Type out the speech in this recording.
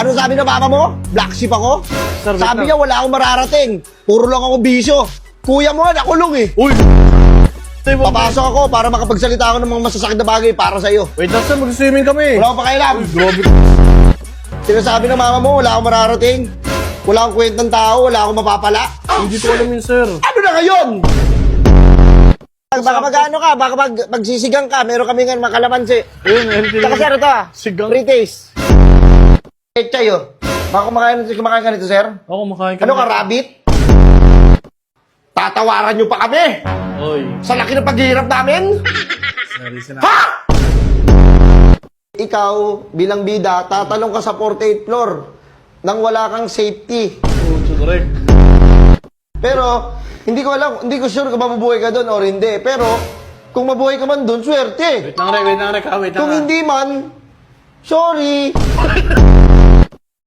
Ano sabi ng mama mo? Black sheep ako? Sir, wait Sabi lang. niya wala akong mararating. Puro lang ako bisyo. Kuya mo, nakulong eh. Uy! Papasok ako para makapagsalita ako ng mga masasakit na bagay para sa'yo. Wait lang sir, mag-swimming kami. Wala akong pakailam. Grabe. Sinasabi ng mama mo, wala akong mararating. Wala akong kwentang tao, wala akong mapapala. Hindi ko alam yun sir. Ano na ngayon? Baka mag-ano ka, baka magsisigang ka. Meron kami ngayon makalamansi. Ayun, hindi. Tsaka sir, ito ah. Sigang. Free taste. Chay oh. Baka kumakain ka nito, sir? Ako kumakain ka. Ano ka, rabbit? Tatawaran nyo pa kami! Oy. Sa laki ng paghihirap namin? Sorry sir. Ha? Ikaw, bilang bida, tatalong ka sa 48th floor nang wala kang safety. Oh, correct. Pero, hindi ko sure kung mabubuhay ka doon or hindi. Pero, kung mabuhay ka man doon, swerte. Wait lang, Rek. Wait lang, Rek. Wait lang. Kung hindi man, sorry.